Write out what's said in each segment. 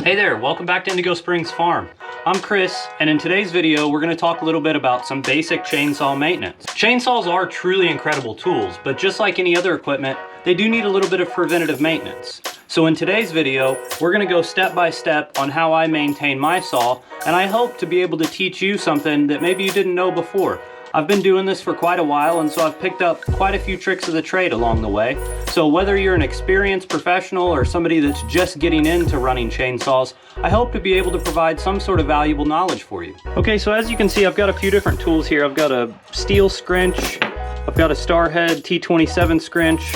Hey there, welcome back to Indigo Springs Farm. I'm Chris, and in today's video we're going to talk a little bit about some basic chainsaw maintenance. Chainsaws are truly incredible tools, but just like any other equipment, they do need a little bit of preventative maintenance. So in today's video, we're going to go step by step on how I maintain my saw, and I hope to be able to teach you something that maybe you didn't know before. I've been doing this for quite a while, and so I've picked up quite a few tricks of the trade along the way. So whether you're an experienced professional or somebody that's just getting into running chainsaws, I hope to be able to provide some sort of valuable knowledge for you. Okay, so as you can see, I've got a few different tools here. I've got a steel scrunch, I've got a Starhead T27 scrunch,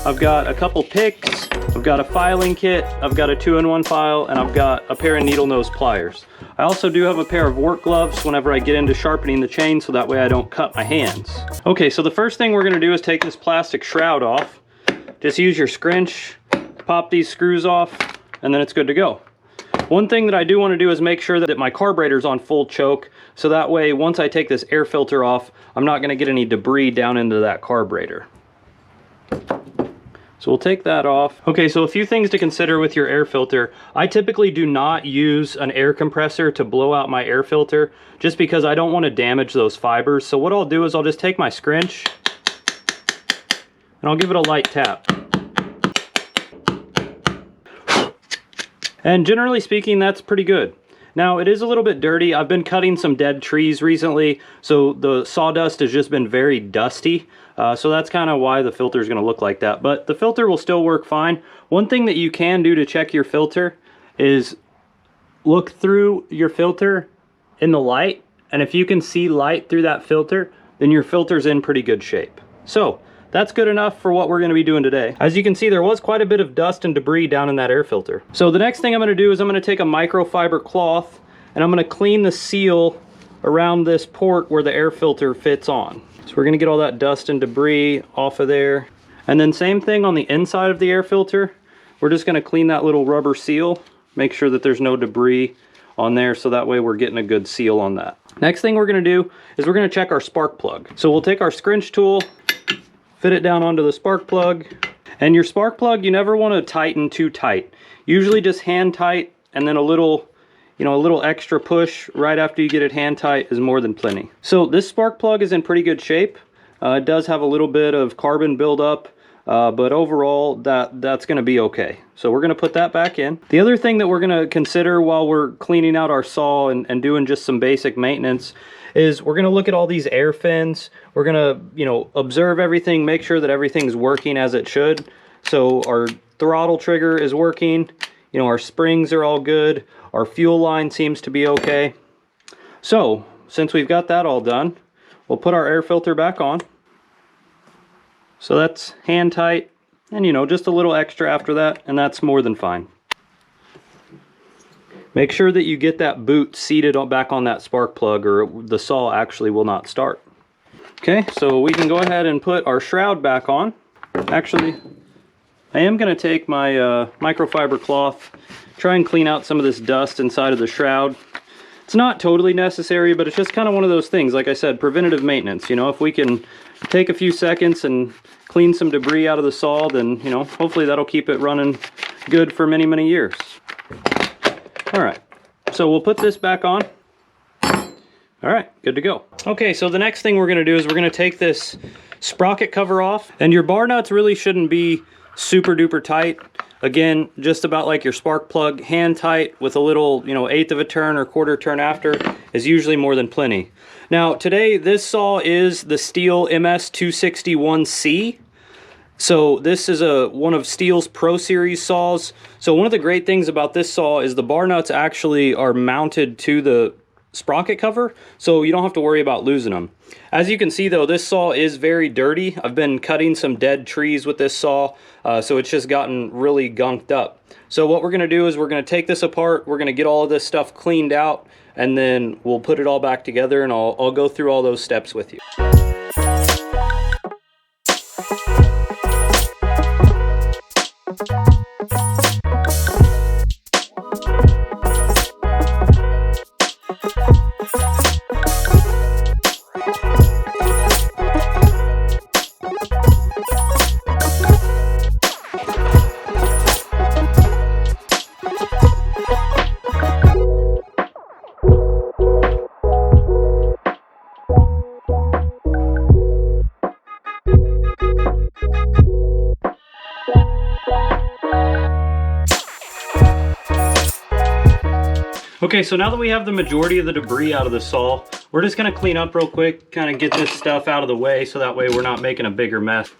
I've got a couple picks, I've got a filing kit, I've got a 2-in-1 file, and I've got a pair of needle nose pliers. I also do have a pair of work gloves whenever I get into sharpening the chain, so that way I don't cut my hands. Okay, so the first thing we're gonna do is take this plastic shroud off. Just use your scrunch, pop these screws off, and then it's good to go. One thing that I do want to do is make sure that my carburetor's on full choke, so that way once I take this air filter off, I'm not gonna get any debris down into that carburetor. So we'll take that off. Okay, so a few things to consider with your air filter. I typically do not use an air compressor to blow out my air filter, just because I don't want to damage those fibers. So what I'll do is I'll just take my scrunch and I'll give it a light tap. And generally speaking, that's pretty good. Now, it is a little bit dirty. I've been cutting some dead trees recently, so the sawdust has just been very dusty. So that's kind of why the filter is going to look like that. But the filter will still work fine. One thing that you can do to check your filter is look through your filter in the light. And if you can see light through that filter, then your filter's in pretty good shape. So that's good enough for what we're going to be doing today. As you can see, there was quite a bit of dust and debris down in that air filter. So the next thing I'm going to do is I'm going to take a microfiber cloth and I'm going to clean the seal around this port where the air filter fits on. So we're going to get all that dust and debris off of there. And then same thing on the inside of the air filter. We're just going to clean that little rubber seal, make sure that there's no debris on there, so that way we're getting a good seal on that. Next thing we're going to do is we're going to check our spark plug. So we'll take our scrunch tool, fit it down onto the spark plug. And your spark plug, you never want to tighten too tight. Usually just hand tight, and then a little extra push right after you get it hand tight is more than plenty. So this spark plug is in pretty good shape. It does have a little bit of carbon buildup, but overall that's going to be okay. So we're going to put that back in. The other thing that we're going to consider while we're cleaning out our saw and doing just some basic maintenance is we're going to look at all these air fins. We're going to, observe everything, make sure that everything's working as it should. So our throttle trigger is working. Our springs are all good. Our fuel line seems to be okay. So since we've got that all done, we'll put our air filter back on. So that's hand tight, and just a little extra after that, and that's more than fine. Make sure that you get that boot seated back on that spark plug, or the saw actually will not start. Okay, so we can go ahead and put our shroud back on. Actually, I am going to take my microfiber cloth, try and clean out some of this dust inside of the shroud. It's not totally necessary, but it's just kind of one of those things. Like I said, preventative maintenance. If we can take a few seconds and clean some debris out of the saw, then, hopefully that'll keep it running good for many, many years. All right, so we'll put this back on. All right, good to go. Okay, so the next thing we're going to do is we're going to take this sprocket cover off, and your bar nuts really shouldn't be super duper tight. Again, just about like your spark plug, hand tight with a little, 1/8 of a turn or 1/4 turn after is usually more than plenty. Now today, this saw is the Stihl MS261C. So this is one of Stihl's Pro Series saws. So one of the great things about this saw is the bar nuts actually are mounted to the sprocket cover, so you don't have to worry about losing them. As you can see though, this saw is very dirty. I've been cutting some dead trees with this saw, so it's just gotten really gunked up. So what we're going to do is we're going to take this apart, we're going to get all of this stuff cleaned out, and then we'll put it all back together, and I'll go through all those steps with you. Okay, so now that we have the majority of the debris out of the saw, we're just gonna clean up real quick, kind of get this stuff out of the way so that way we're not making a bigger mess.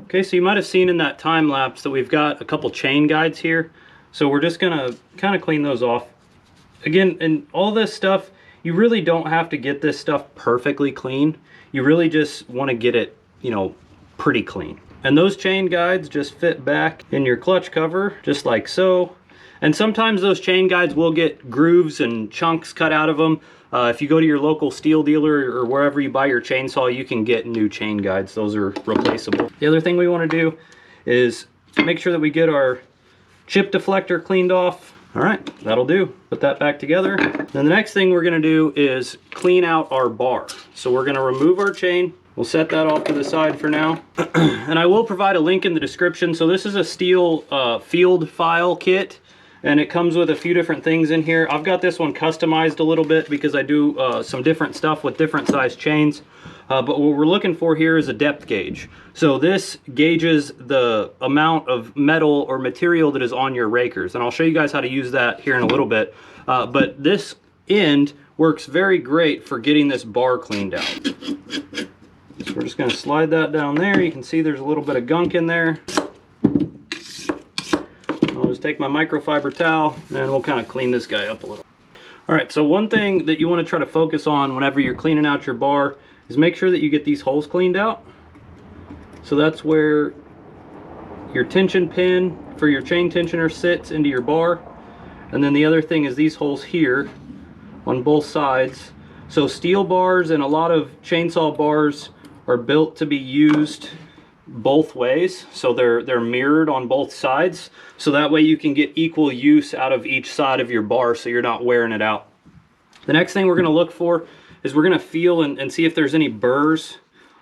Okay, so you might have seen in that time lapse that we've got a couple chain guides here. So we're just gonna kind of clean those off. Again, and all this stuff, you really don't have to get this stuff perfectly clean. You really just wanna get it, you know, pretty clean. And those chain guides just fit back in your clutch cover, just like so. And sometimes those chain guides will get grooves and chunks cut out of them. If you go to your local steel dealer or wherever you buy your chainsaw, you can get new chain guides. Those are replaceable. The other thing we want to do is make sure that we get our chip deflector cleaned off. All right, that'll do. Put that back together. Then the next thing we're going to do is clean out our bar. So we're going to remove our chain. We'll set that off to the side for now. And I will provide a link in the description. So this is a steel field file kit, and it comes with a few different things in here. I've got this one customized a little bit because I do some different stuff with different size chains. But what we're looking for here is a depth gauge. So this gauges the amount of metal or material that is on your rakers. And I'll show you guys how to use that here in a little bit. But this end works very great for getting this bar cleaned out. So we're just going to slide that down there. You can see there's a little bit of gunk in there. I'll just take my microfiber towel and we'll kind of clean this guy up a little. All right, so one thing that you want to try to focus on whenever you're cleaning out your bar is make sure that you get these holes cleaned out. So that's where your tension pin for your chain tensioner sits into your bar. And then the other thing is these holes here on both sides. So steel bars and a lot of chainsaw bars are built to be used both ways. So they're mirrored on both sides. So that way you can get equal use out of each side of your bar so you're not wearing it out. The next thing we're gonna look for is we're gonna feel and see if there's any burrs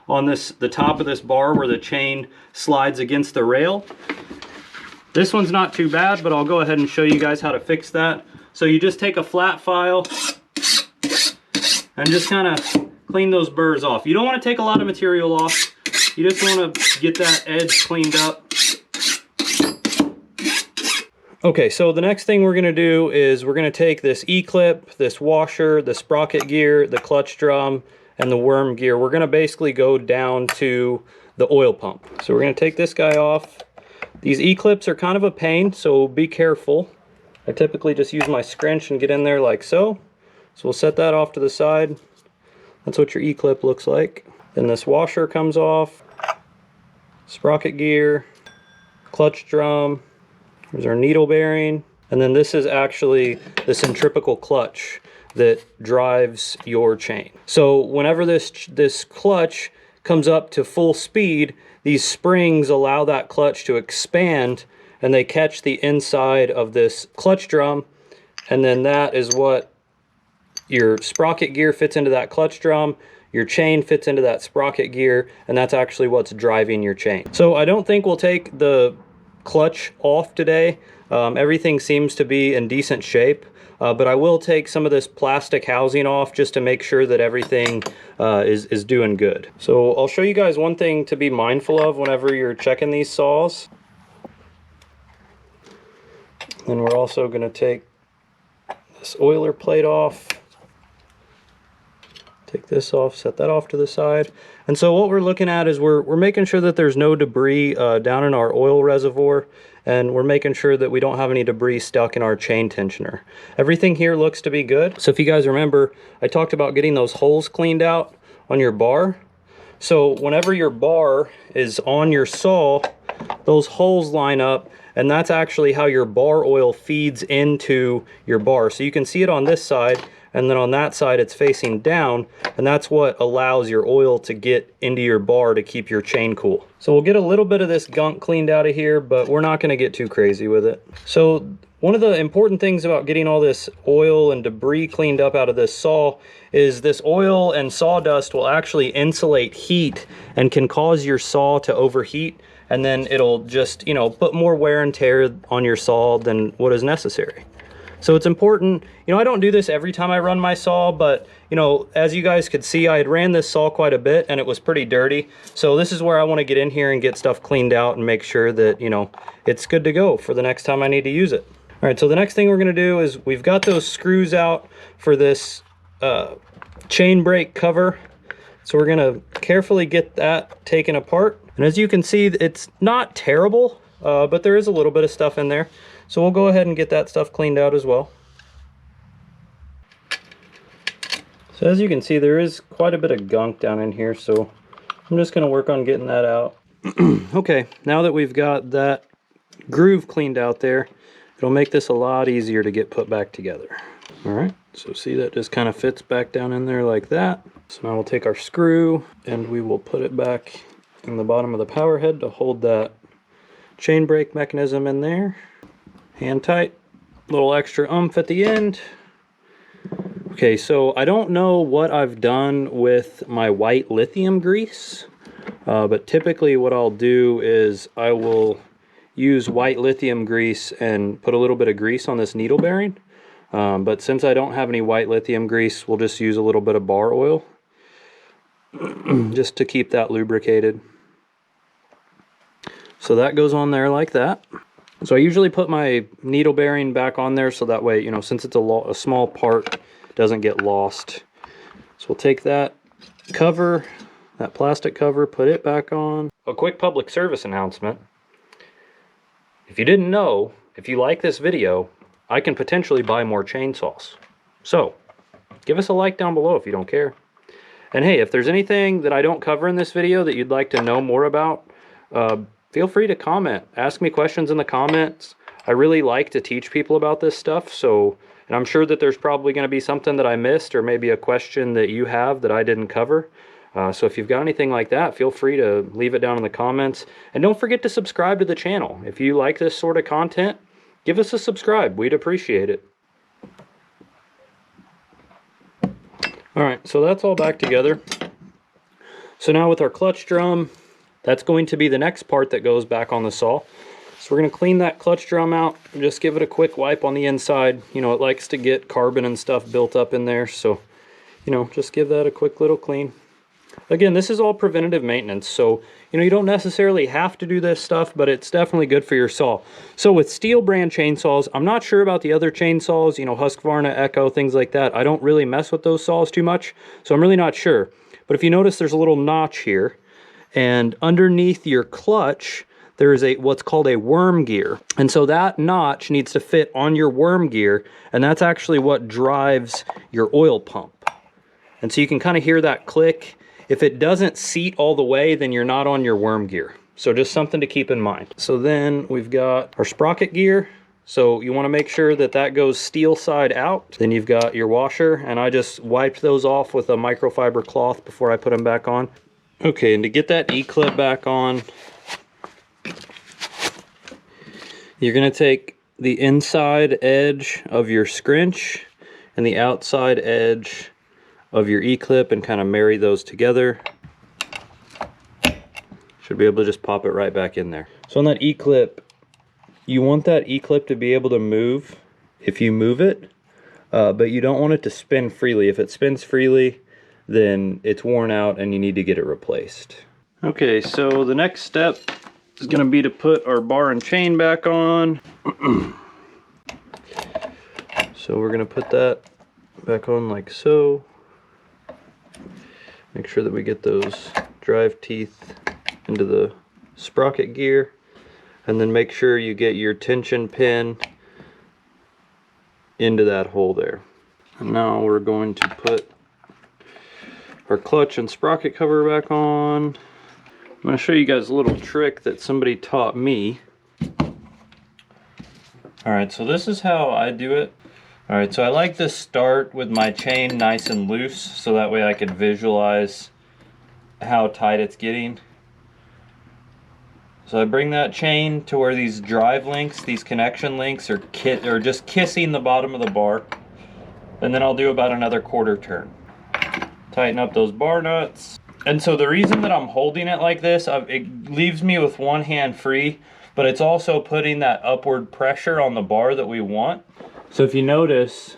on the top of this bar where the chain slides against the rail. This one's not too bad, but I'll go ahead and show you guys how to fix that. So you just take a flat file and just kind of clean those burrs off. You don't want to take a lot of material off. You just want to get that edge cleaned up. Okay, so the next thing we're going to do is we're going to take this E-clip, this washer, the sprocket gear, the clutch drum, and the worm gear. We're going to basically go down to the oil pump. So we're going to take this guy off. These E-clips are kind of a pain, so be careful. I typically just use my scrunch and get in there like so. So we'll set that off to the side. That's what your E-clip looks like. Then this washer comes off. Sprocket gear, clutch drum. There's our needle bearing. And then this is actually the centrifugal clutch that drives your chain. So whenever this clutch comes up to full speed, these springs allow that clutch to expand and they catch the inside of this clutch drum. And then that is what your sprocket gear fits into that clutch drum, your chain fits into that sprocket gear, and that's actually what's driving your chain. So I don't think we'll take the clutch off today. Everything seems to be in decent shape, but I will take some of this plastic housing off just to make sure that everything is doing good. So I'll show you guys one thing to be mindful of whenever you're checking these saws. And we're also going to take this oiler plate off. Take this off, set that off to the side. And so what we're looking at is we're making sure that there's no debris down in our oil reservoir, and we're making sure that we don't have any debris stuck in our chain tensioner. Everything here looks to be good. So if you guys remember, I talked about getting those holes cleaned out on your bar. So whenever your bar is on your saw, those holes line up, and that's actually how your bar oil feeds into your bar. So you can see it on this side, and then on that side it's facing down, and that's what allows your oil to get into your bar to keep your chain cool. So we'll get a little bit of this gunk cleaned out of here, but we're not going to get too crazy with it. So one of the important things about getting all this oil and debris cleaned up out of this saw is this oil and sawdust will actually insulate heat and can cause your saw to overheat, and then it'll just, you know, put more wear and tear on your saw than what is necessary. So it's important, you know, I don't do this every time I run my saw, but you know, as you guys could see, I had ran this saw quite a bit and it was pretty dirty. So this is where I want to get in here and get stuff cleaned out and make sure that, you know, it's good to go for the next time I need to use it. All right, so the next thing we're going to do is we've got those screws out for this chain brake cover. So we're going to carefully get that taken apart. And as you can see, it's not terrible, but there is a little bit of stuff in there. So we'll go ahead and get that stuff cleaned out as well. So as you can see, there is quite a bit of gunk down in here, so I'm just going to work on getting that out. Okay, now that we've got that groove cleaned out there, it'll make this a lot easier to get put back together. All right, so see, that just kind of fits back down in there like that. So now we'll take our screw and we will put it back in the bottom of the power head to hold that chain brake mechanism in there. Hand tight, little extra oomph at the end. Okay, so I don't know what I've done with my white lithium grease, but typically what I'll do is I will use white lithium grease and put a little bit of grease on this needle bearing. But since I don't have any white lithium grease, we'll just use a little bit of bar oil just to keep that lubricated. So that goes on there like that. So I usually put my needle bearing back on there so that way, you know, since it's a small part, it doesn't get lost. So we'll take that cover, that plastic cover, put it back on. A quick public service announcement. If you didn't know, if you like this video, I can potentially buy more chainsaws. So give us a like down below if you don't care. And hey, if there's anything that I don't cover in this video that you'd like to know more about, feel free to comment. Ask me questions in the comments. I really like to teach people about this stuff, so, and I'm sure that there's probably going to be something that I missed or maybe a question that you have that I didn't cover. So if you've got anything like that, feel free to leave it down in the comments. And don't forget to subscribe to the channel. If you like this sort of content, give us a subscribe. We'd appreciate it. All right, so that's all back together. So now with our clutch drum, that's going to be the next part that goes back on the saw. So we're going to clean that clutch drum out and just give it a quick wipe on the inside. You know, it likes to get carbon and stuff built up in there, so, you know, just give that a quick little clean. Again, this is all preventative maintenance, so, you know, you don't necessarily have to do this stuff, but it's definitely good for your saw. So with Steel brand chainsaws, I'm not sure about the other chainsaws, you know, Husqvarna, Echo, things like that. I don't really mess with those saws too much, so I'm really not sure. But if you notice, there's a little notch here, and underneath your clutch, there is what's called a worm gear. And so that notch needs to fit on your worm gear, and that's actually what drives your oil pump. And so you can kind of hear that click. If it doesn't seat all the way, then you're not on your worm gear. So just something to keep in mind. So then we've got our sprocket gear. So you want to make sure that that goes steel side out. Then you've got your washer, and I just wiped those off with a microfiber cloth before I put them back on. Okay, and to get that E-clip back on, you're going to take the inside edge of your scrinch and the outside edge of your E-clip and kind of marry those together. Should be able to just pop it right back in there. So on that E-clip, you want that E-clip to be able to move if you move it, but you don't want it to spin freely. If it spins freely, then it's worn out and you need to get it replaced. Okay, so the next step is going to be to put our bar and chain back on. So we're going to put that back on like so. Make sure that we get those drive teeth into the sprocket gear, and then make sure you get your tension pin into that hole there. And now we're going to put our clutch and sprocket cover back on. I'm going to show you guys a little trick that somebody taught me. Alright, so this is how I do it. Alright, so I like to start with my chain nice and loose, so that way I can visualize how tight it's getting. So I bring that chain to where these drive links, these connection links are just kissing the bottom of the bar. And then I'll do about another quarter turn. Tighten up those bar nuts. And so the reason that I'm holding it like this, it leaves me with one hand free, but it's also putting that upward pressure on the bar that we want. So if you notice,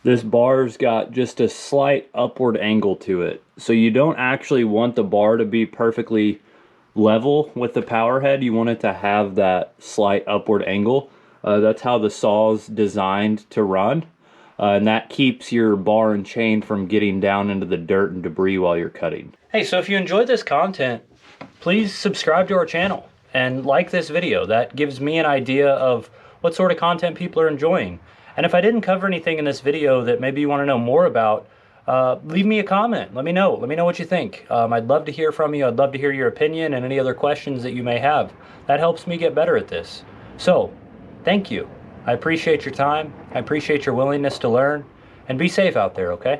this bar's got just a slight upward angle to it. So you don't actually want the bar to be perfectly level with the power head. You want it to have that slight upward angle. That's how the saw's designed to run. And that keeps your bar and chain from getting down into the dirt and debris while you're cutting. Hey, so if you enjoyed this content, please subscribe to our channel and like this video. That gives me an idea of what sort of content people are enjoying. And if I didn't cover anything in this video that maybe you want to know more about, leave me a comment. Let me know what you think. I'd love to hear from you. I'd love to hear your opinion and any other questions that you may have. That helps me get better at this. So, thank you. I appreciate your time. I appreciate your willingness to learn. And be safe out there, okay?